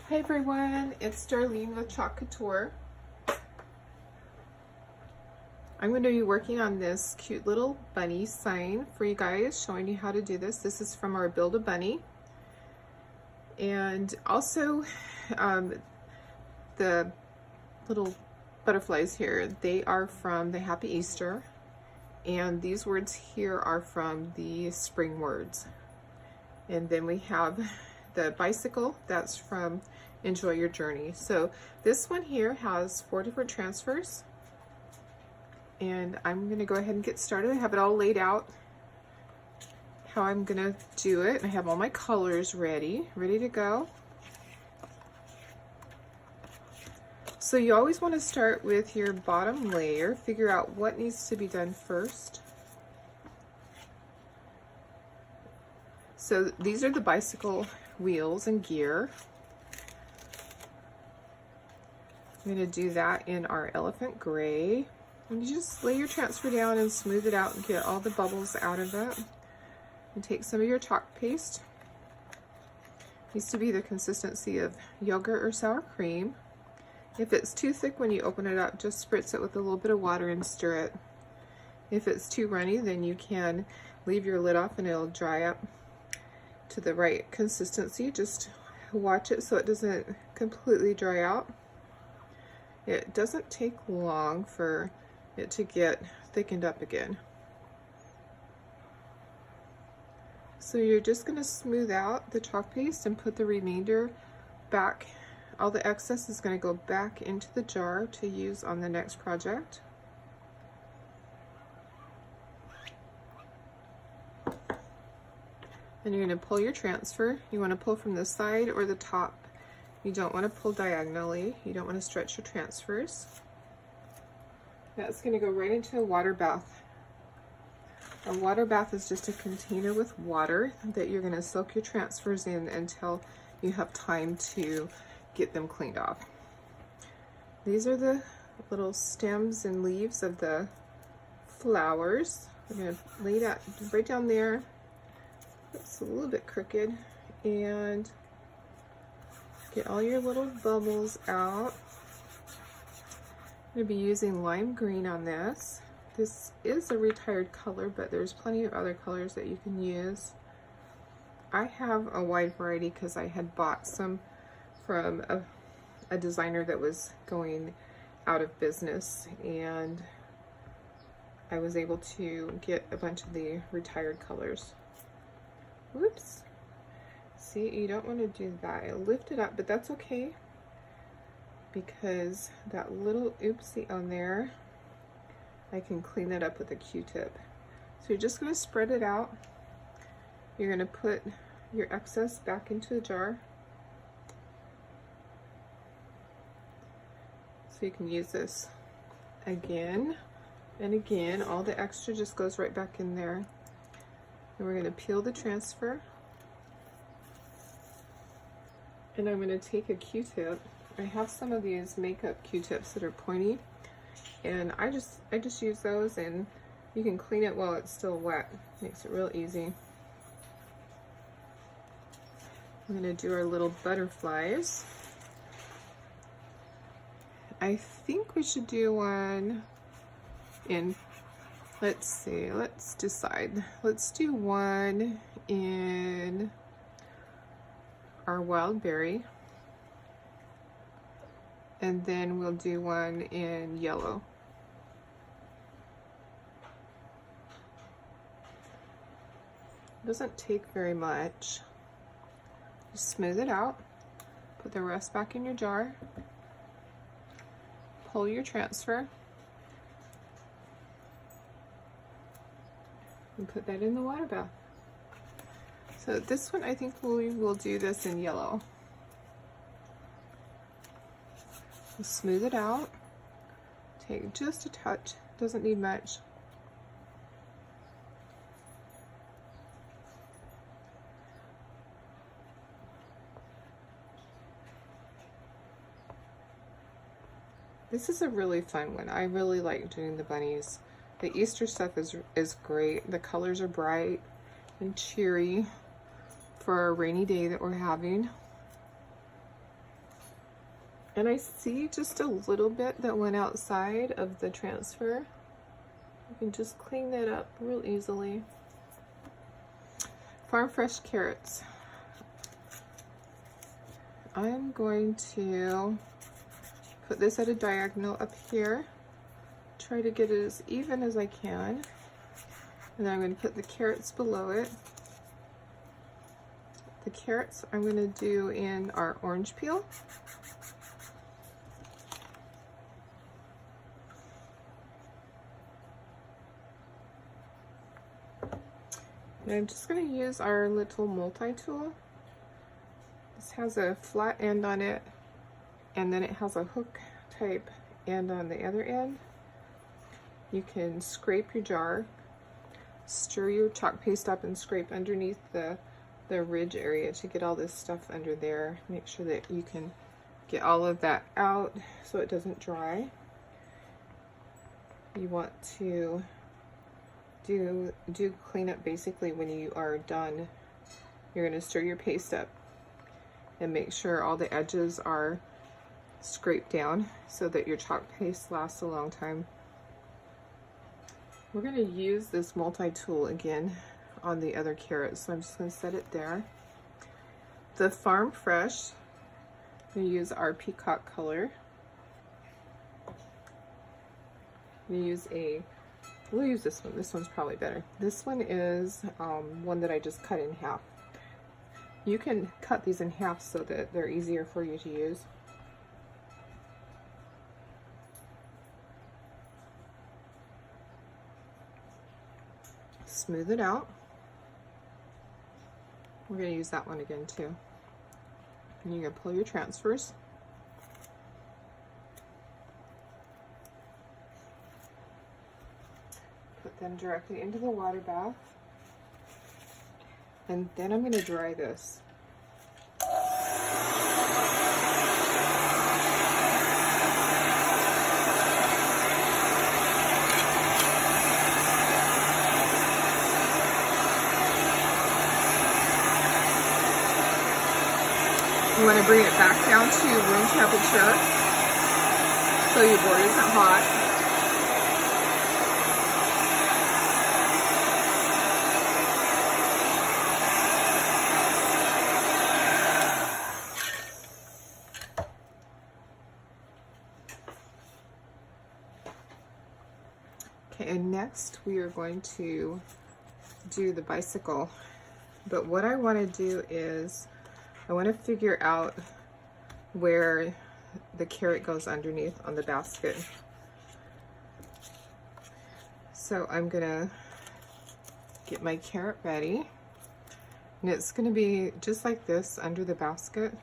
Hi everyone, it's Darlene with Couture. I'm going to be working on this cute little bunny sign for you guys, showing you how to do this. This is from our Build a Bunny. And also the little butterflies here, they are from the Happy Easter. And these words here are from the spring words. And then we have the bicycle, that's from Enjoy Your Journey. So this one here has 4 different transfers. And I'm gonna go ahead and get started. I have it all laid out how I'm gonna do it. I have all my colors ready to go. So you always want to start with your bottom layer, figure out what needs to be done first. So these are the bicycle wheels and gear. I'm going to do that in our elephant gray. And you just lay your transfer down and smooth it out and get all the bubbles out of it. And take some of your chalk paste. It needs to be the consistency of yogurt or sour cream. If it's too thick when you open it up, just spritz it with a little bit of water and stir it. If it's too runny, then you can leave your lid off and it'll dry up to the right consistency. Just watch it so it doesn't completely dry out. It doesn't take long for it to get thickened up again. So you're just going to smooth out the chalk paste and put the remainder back. All the excess is going to go back into the jar to use on the next project. And you're going to pull your transfer. You want to pull from the side or the top. You don't want to pull diagonally. You don't want to stretch your transfers. That's going to go right into a water bath. A water bath is just a container with water that you're going to soak your transfers in until you have time to get them cleaned off. These are the little stems and leaves of the flowers. I'm going to lay that right down there. It's a little bit crooked, and get all your little bubbles out. I'm going to be using lime green on this. This is a retired color, but there's plenty of other colors that you can use. I have a wide variety because I had bought some from a designer that was going out of business, and I was able to get a bunch of the retired colors. Whoops. See, you don't want to do that. I lift it up, but that's okay because that little oopsie on there, I can clean that up with a Q-tip. So you're just going to spread it out. You're going to put your excess back into the jar. So you can use this again and again. All the extra just goes right back in there. And we're going to peel the transfer. And I'm going to take a Q-tip. I have some of these makeup Q-tips that are pointy, and I just use those, and you can clean it while it's still wet. Makes it real easy. I'm going to do our little butterflies. I think we should do one in, let's see, let's decide. Let's do one in our wild berry, and then we'll do one in yellow. Doesn't take very much. Just smooth it out, put the rest back in your jar, pull your transfer, and put that in the water bath. So this one, I think we will do this in yellow. We'll smooth it out, take just a touch, doesn't need much. This is a really fun one. I really like doing the bunnies. The Easter stuff is great. The colors are bright and cheery for a rainy day that we're having. And I see just a little bit that went outside of the transfer. You can just clean that up real easily. Farm fresh carrots. I'm going to put this at a diagonal up here. Try to get it as even as I can. And then I'm going to put the carrots below it. The carrots I'm going to do in our orange peel. And I'm just going to use our little multi-tool. This has a flat end on it, and then it has a hook type end on the other end. You can scrape your jar, stir your chalk paste up and scrape underneath the ridge area to get all this stuff under there. Make sure that you can get all of that out so it doesn't dry. You want to do cleanup basically when you are done. You're going to stir your paste up and make sure all the edges are scraped down so that your chalk paste lasts a long time. We're going to use this multi-tool again on the other carrots, so I'm just going to set it there. The Farm Fresh, I'm going to use our peacock color. We'll use this one. This one's probably better. This one is one that I just cut in half. You can cut these in half so that they're easier for you to use. Smooth it out. We're going to use that one again too. And you're going to pull your transfers. Put them directly into the water bath. And then I'm going to dry this. You want to bring it back down to room temperature so your board isn't hot. Okay, and next we are going to do the bicycle. But what I want to do is I want to figure out where the carrot goes underneath on the basket. So I'm gonna get my carrot ready, and it's gonna be just like this under the basket.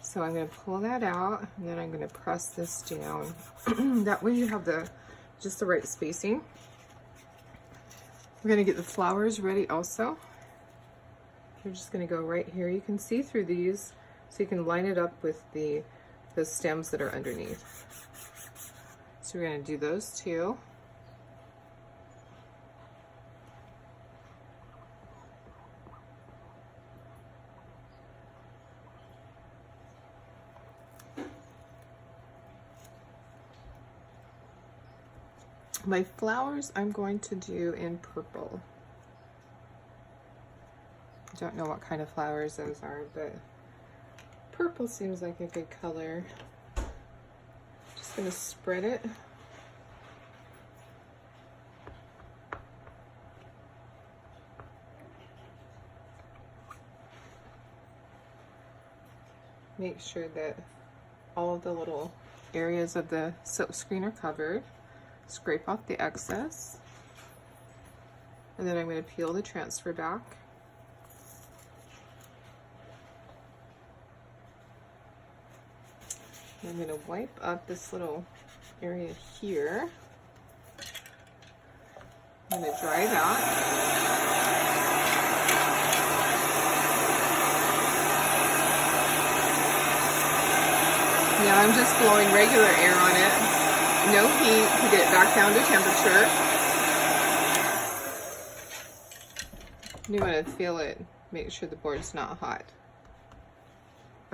So I'm gonna pull that out, and then I'm gonna press this down. That way you have just the right spacing. We're gonna get the flowers ready also. You're just going to go right here. You can see through these, so you can line it up with the stems that are underneath. So we're going to do those two. My flowers I'm going to do in purple. Don't know what kind of flowers those are, but purple seems like a good color. Just gonna spread it. Make sure that all of the little areas of the silk screen are covered. Scrape off the excess. And then I'm going to peel the transfer back. I'm going to wipe up this little area here. I'm going to dry that. Now I'm just blowing regular air on it. No heat to get it back down to temperature. You want to feel it, make sure the board's not hot.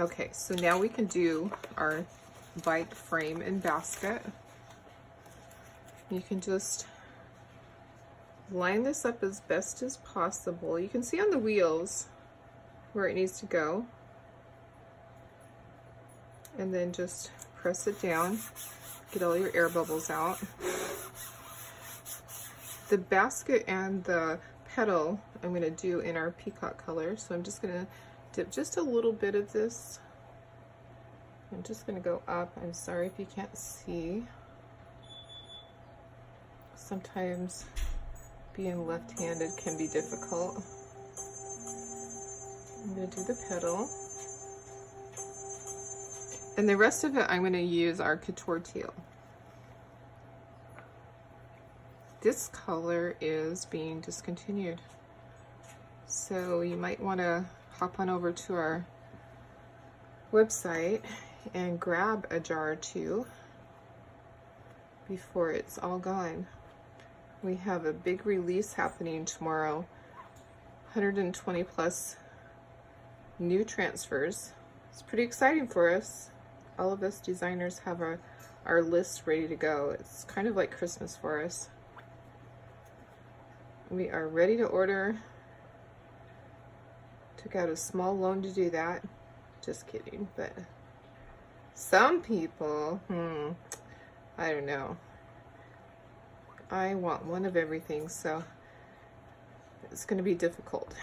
Okay, so now we can do our bike frame and basket. You can just line this up as best as possible. You can see on the wheels where it needs to go. And then just press it down, get all your air bubbles out. The basket and the petal I'm going to do in our peacock color, so I'm just going to dip just a little bit of this. I'm just going to go up. I'm sorry if you can't see. Sometimes being left-handed can be difficult. I'm going to do the petal. And the rest of it I'm going to use our Couture teal. This color is being discontinued, so you might want to hop on over to our website and grab a jar or two before it's all gone. We have a big release happening tomorrow, 120 plus new transfers. It's pretty exciting for us. All of us designers have our list ready to go. It's kind of like Christmas for us. We are ready to order. Took out a small loan to do that. Just kidding, but some people, I don't know. I want one of everything, so it's going to be difficult.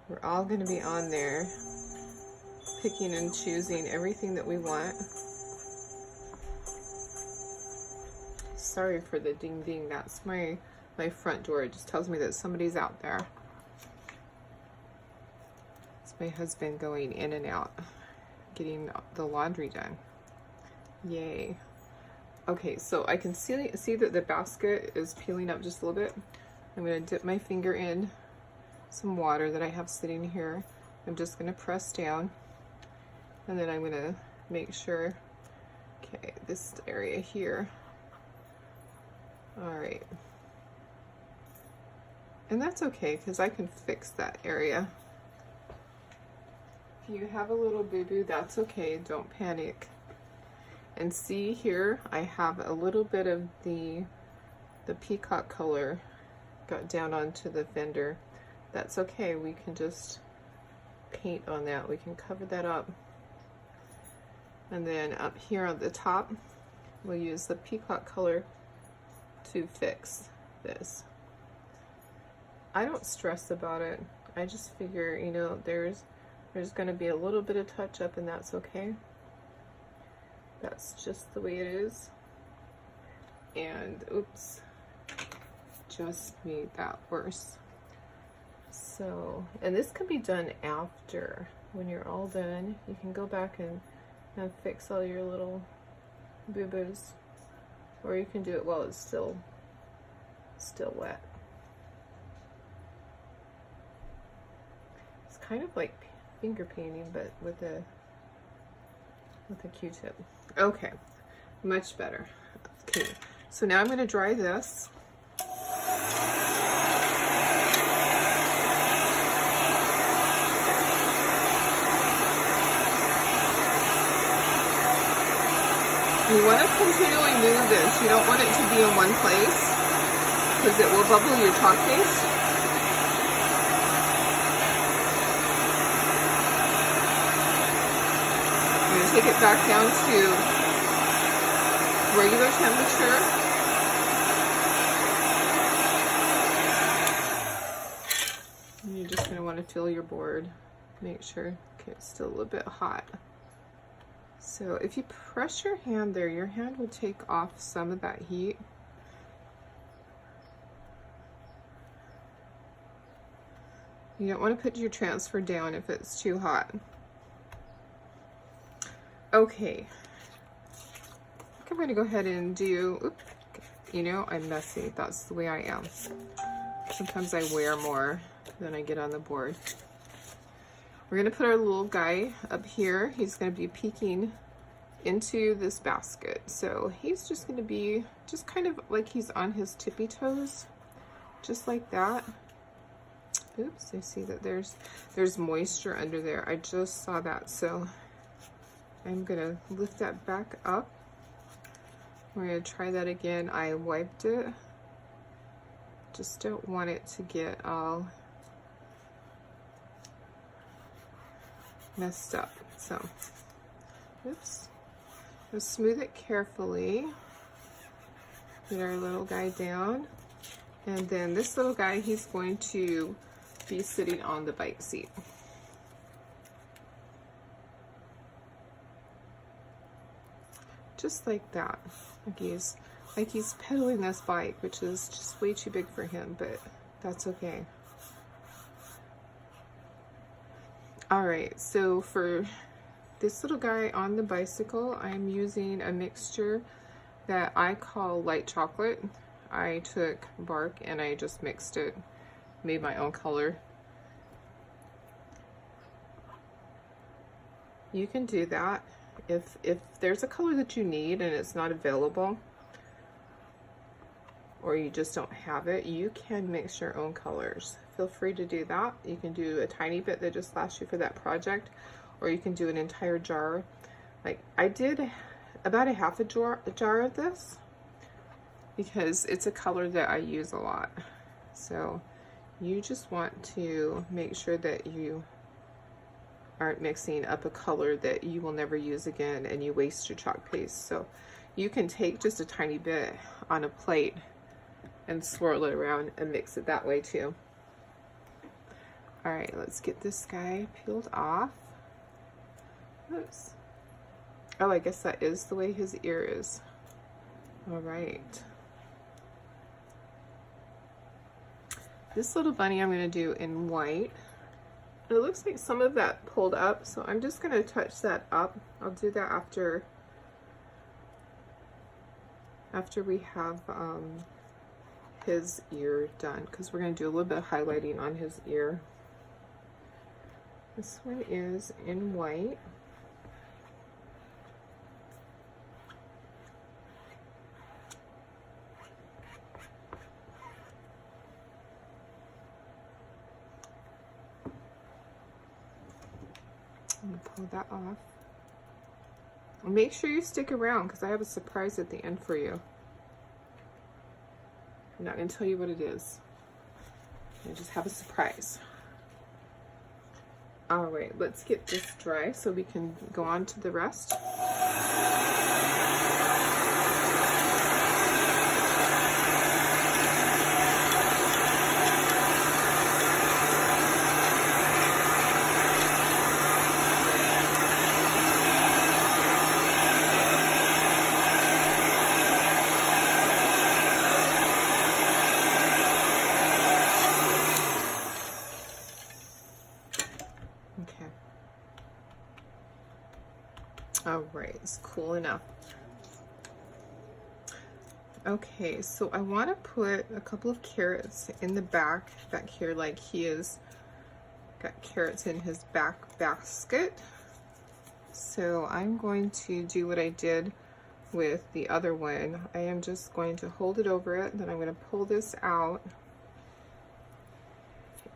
We're all going to be on there picking and choosing everything that we want. Sorry for the ding ding. That's my front door. It just tells me that somebody's out there. It's my husband going in and out, getting the laundry done. Yay. Okay, so I can see that the basket is peeling up just a little bit. I'm going to dip my finger in some water that I have sitting here. I'm just going to press down, and then I'm going to make sure, okay, this area here. All right. And that's okay, because I can fix that area. If you have a little boo-boo, that's okay, don't panic. And see here, I have a little bit of the peacock color got down onto the fender. That's okay, we can just paint on that. We can cover that up. And then up here on the top, we'll use the peacock color to fix this. I don't stress about it. I just figure, you know, there's going to be a little bit of touch up, and that's okay. That's just the way it is. And oops, just made that worse. So, and this can be done after. When you're all done, you can go back and fix all your little boo-boos, or you can do it while it's still wet. It's kind of like finger painting, but with a Q-tip. Okay, much better. Okay, so now I'm going to dry this. You want to continually move this. You don't want it to be in one place, because it will bubble your chalk paste. I'm going to take it back down to regular temperature. And you're just going to want to feel your board. Make sure, okay, it's still a little bit hot. So if you press your hand there, your hand will take off some of that heat. You don't want to put your transfer down if it's too hot. Okay, I think I'm going to go ahead and do, oops, you know, I'm messy. That's the way I am. Sometimes I wear more than I get on the board. We're going to put our little guy up here. He's going to be peeking into this basket. So he's just going to be just kind of like he's on his tippy toes, just like that. Oops, I see that there's moisture under there. I just saw that, so I'm gonna lift that back up. We're gonna try that again. I wiped it. Just don't want it to get all messed up. So, oops. Let's smooth it carefully. Get our little guy down. And then this little guy, he's going to be sitting on the bike seat. Just like that. Like he's pedaling this bike, which is just way too big for him, but that's okay. All right, so for this little guy on the bicycle, I'm using a mixture that I call light chocolate. I took bark and I just mixed it, made my own color. You can do that if there's a color that you need and it's not available, or you just don't have it, you can mix your own colors. Feel free to do that. You can do a tiny bit that just lasts you for that project, or you can do an entire jar. Like I did about a half a jar of this, because it's a color that I use a lot. So you just want to make sure that you aren't mixing up a color that you will never use again and you waste your chalk paste. So you can take just a tiny bit on a plate and swirl it around and mix it that way too. All right, let's get this guy peeled off. Oops. Oh, I guess that is the way his ear is. All right. This little bunny I'm going to do in white. It looks like some of that pulled up, so I'm just going to touch that up. I'll do that after we have his ear done, because we're going to do a little bit of highlighting on his ear. This one is in white. I'm going to pull that off. Make sure you stick around, because I have a surprise at the end for you. I'm not going to tell you what it is. I just have a surprise. All right, let's get this dry so we can go on to the rest. All right, it's cool enough. Okay, so I want to put a couple of carrots in the back here, like he is got carrots in his back basket. So I'm going to do what I did with the other one. I am just going to hold it over it, then I'm going to pull this out,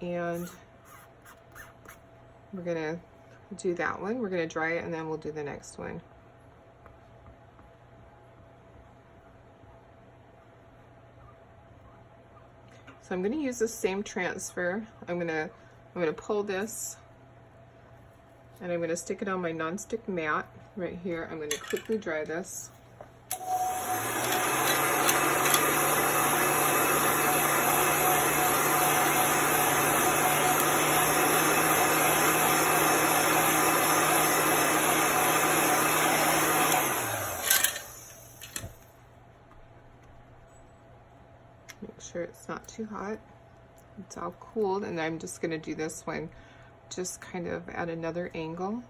and we're going to do that one. We're going to dry it and then we'll do the next one. So I'm going to use the same transfer. I'm going to pull this and I'm going to stick it on my nonstick mat right here. I'm going to quickly dry this. Make sure it's not too hot. It's all cooled, and I'm just going to do this one just kind of at another angle.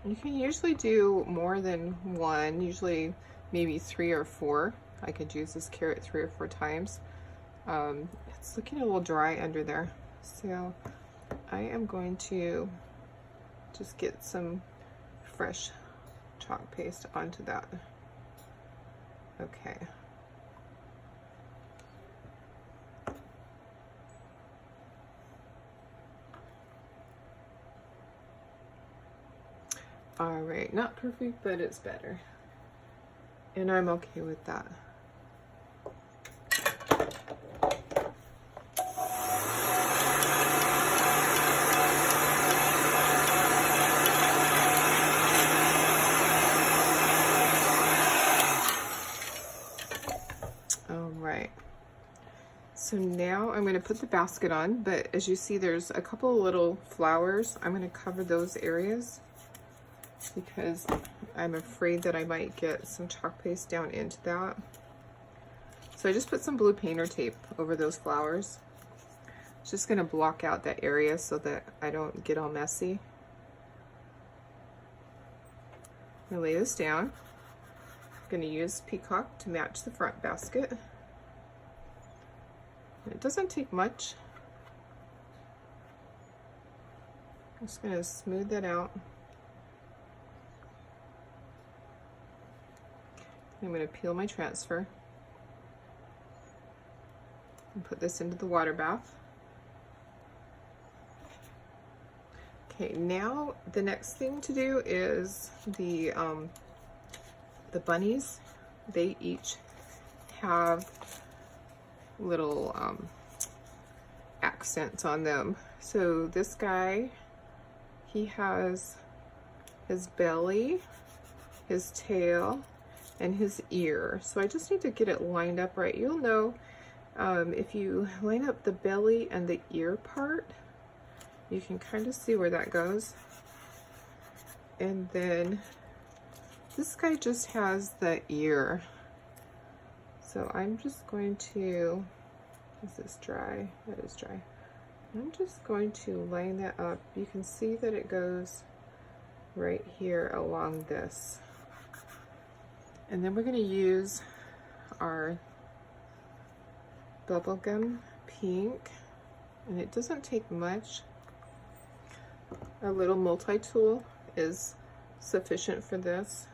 You can usually do more than one, usually maybe 3 or 4. I could use this carrot 3 or 4 times. It's looking a little dry under there, so I am going to just get some fresh chalk paste onto that. Okay. All right, not perfect, but it's better. And I'm okay with that. All right. So now I'm going to put the basket on, but as you see, there's a couple of little flowers. I'm going to cover those areas because I'm afraid that I might get some chalk paste down into that. So I just put some blue painter tape over those flowers. It's just going to block out that area so that I don't get all messy. I'm going to lay this down. I'm going to use peacock to match the front basket. It doesn't take much. I'm just going to smooth that out. I'm going to peel my transfer and put this into the water bath. Okay, now the next thing to do is the bunnies. They each have little accents on them. So this guy, he has his belly, his tail, and his ear. So I just need to get it lined up right. You'll know if you line up the belly and the ear part, you can kind of see where that goes. And then this guy just has the ear. So I'm just going to, is this dry? That is dry. I'm just going to line that up. You can see that it goes right here along this. And then we're going to use our bubblegum pink, and it doesn't take much. Our little multi-tool is sufficient for this.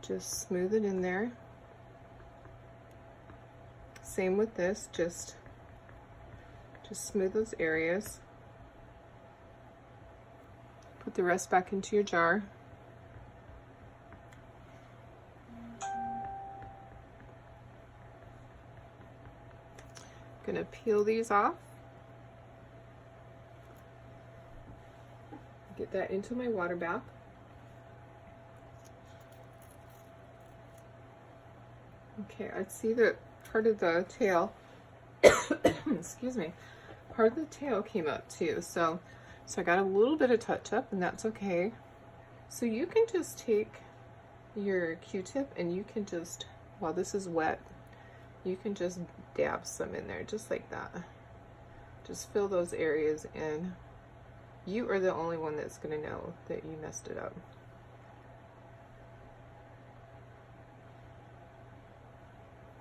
Just smooth it in there. Same with this, just smooth those areas. Put the rest back into your jar. Gonna peel these off. Get that into my water bath. Okay, I see that part of the tail, excuse me, part of the tail came up too. So I got a little bit of touch up, and that's okay. So you can just take your Q-tip and you can just, while this is wet, you can just dab some in there, just like that. Just fill those areas in. You are the only one that's gonna know that you messed it up.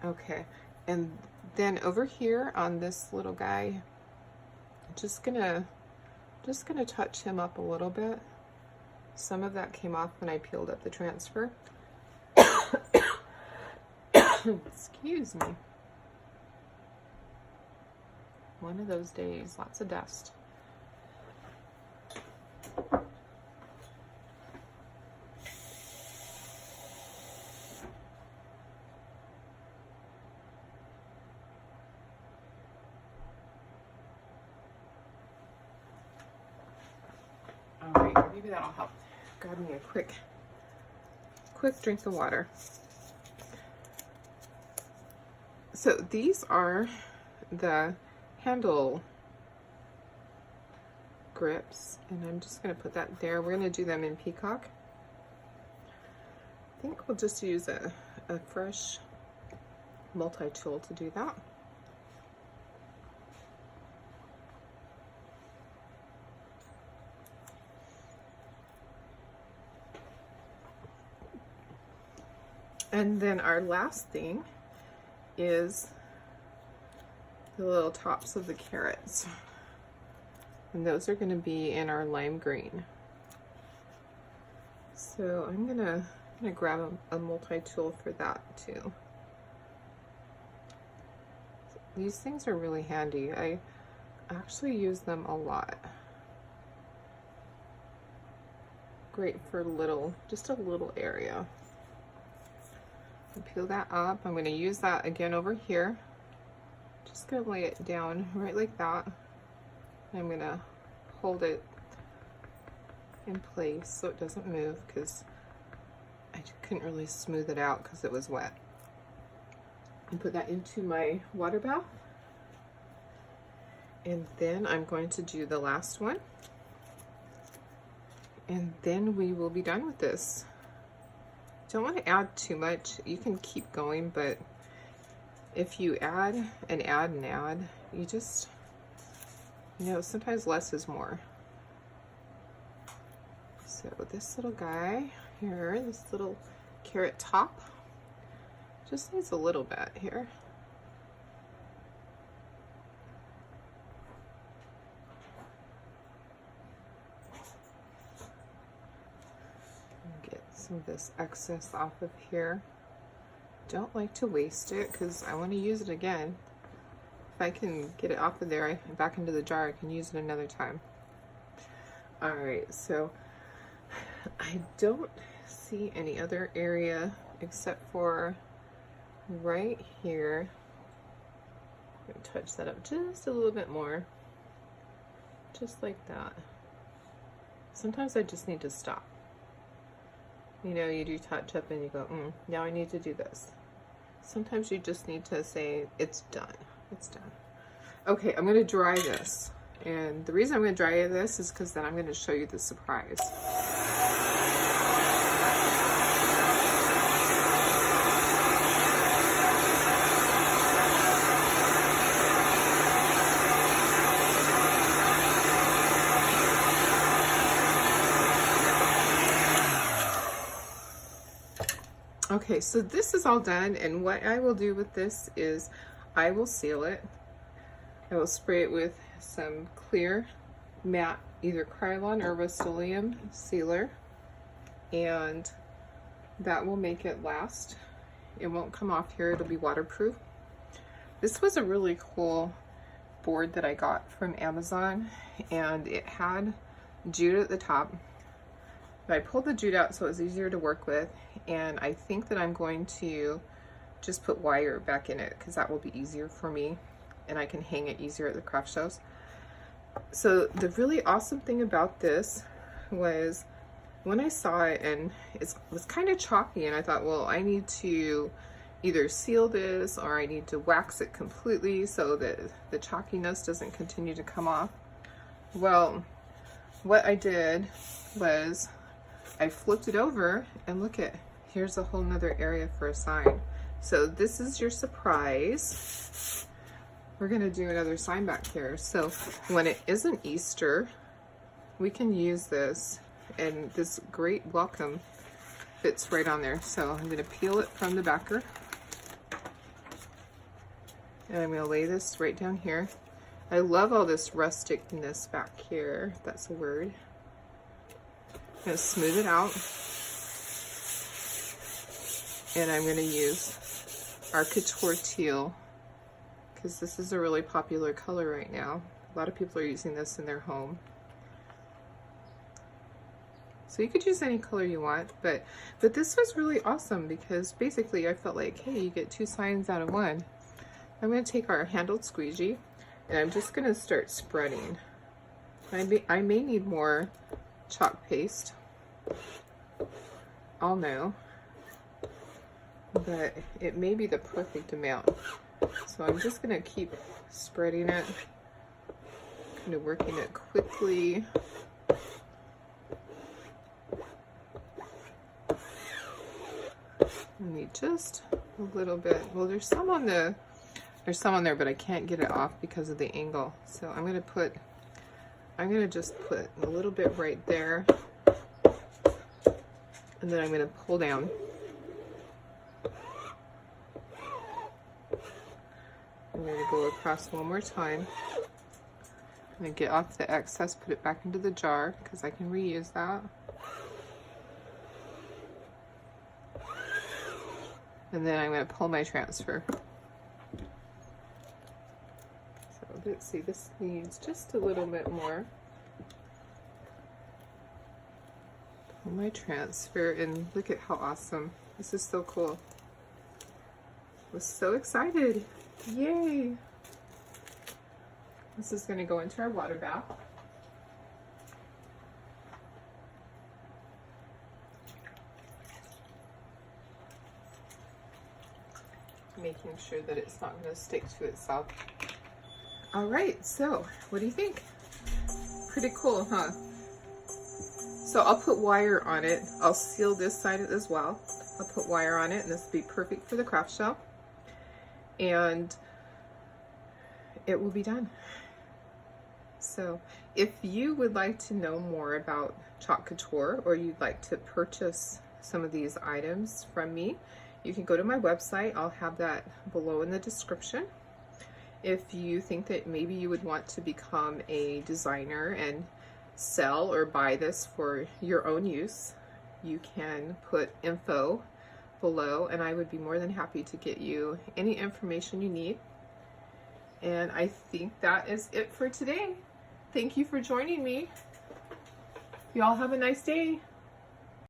Okay, and then over here on this little guy, just gonna touch him up a little bit. Some of that came off when I peeled up the transfer. Excuse me. One of those days, lots of dust. All right, maybe that'll help. Grab me a quick drink of water. So these are the handle grips, and I'm just going to put that there. We're going to do them in peacock. I think we'll just use a fresh multi-tool to do that. And then our last thing is the little tops of the carrots. And those are going to be in our lime green. So I'm gonna grab a multi-tool for that too. These things are really handy. I actually use them a lot. Great for just a little area. Peel that up. I'm going to use that again over here. Just going to lay it down right like that. I'm going to hold it in place so it doesn't move, because I couldn't really smooth it out because it was wet. And put that into my water bath. And then I'm going to do the last one. And then we will be done with this. Don't want to add too much. You can keep going, but if you add and add and add, you just, you know, sometimes less is more. So this little guy here, this little carrot top, just needs a little bit here. Get some of this excess off of here. Don't like to waste it because I want to use it again. If I can get it off of there, back into the jar, I can use it another time. Alright, so I don't see any other area except for right here. I'm going to touch that up just a little bit more. Just like that. Sometimes I just need to stop. You know, you do touch up and you go, now I need to do this. Sometimes you just need to say, it's done. It's done. Okay, I'm going to dry this. And the reason I'm going to dry this is because then I'm going to show you the surprise. Okay, so this is all done, and what I will do with this is I will seal it. I will spray it with some clear matte, either Krylon or Rust-Oleum sealer, and that will make it last. It won't come off here, it'll be waterproof. This was a really cool board that I got from Amazon, and it had jute at the top. But I pulled the jute out so it was easier to work with, and I think that I'm going to just put wire back in it because that will be easier for me, and I can hang it easier at the craft shows. So the really awesome thing about this was when I saw it, and it was kind of chalky, and I thought, well, I need to either seal this or I need to wax it completely so that the chalkiness doesn't continue to come off. Well, what I did was I flipped it over, and look at, here's a whole nother area for a sign. So this is your surprise. We're gonna do another sign back here. So when it isn't Easter, we can use this, and this great welcome fits right on there. So I'm gonna peel it from the backer, and I'm gonna lay this right down here. I love all this rusticness back here, if that's a word. I'm going to smooth it out, and I'm going to use our Couture teal because this is a really popular color right now. A lot of people are using this in their home. So you could use any color you want, but this was really awesome because basically I felt like, hey, you get two signs out of one. I'm going to take our handled squeegee, and I'm just going to start spreading. I may need more chalk paste, I'll know, but it may be the perfect amount. So I'm just going to keep spreading it, kind of working it quickly. I need just a little bit. Well, there's some on there, but I can't get it off because of the angle. So I'm going to just put a little bit right there, and then I'm going to pull down. I'm going to go across one more time. I'm going to get off the excess, put it back into the jar because I can reuse that. And then I'm going to pull my transfer. So let's see, this needs just a little bit more. Pull my transfer, and look at how awesome. This is so cool. I was so excited. Yay! This is going to go into our water bath. Making sure that it's not going to stick to itself. All right, so what do you think? Pretty cool, huh? So I'll put wire on it. I'll seal this side as well. I'll put wire on it, and this will be perfect for the craft shell. And it will be done. So if you would like to know more about Chalk Couture, or you'd like to purchase some of these items from me, you can go to my website. I'll have that below in the description. If you think that maybe you would want to become a designer and sell or buy this for your own use, you can put info below, and I would be more than happy to get you any information you need. And I think that is it for today. Thank you for joining me. You all have a nice day.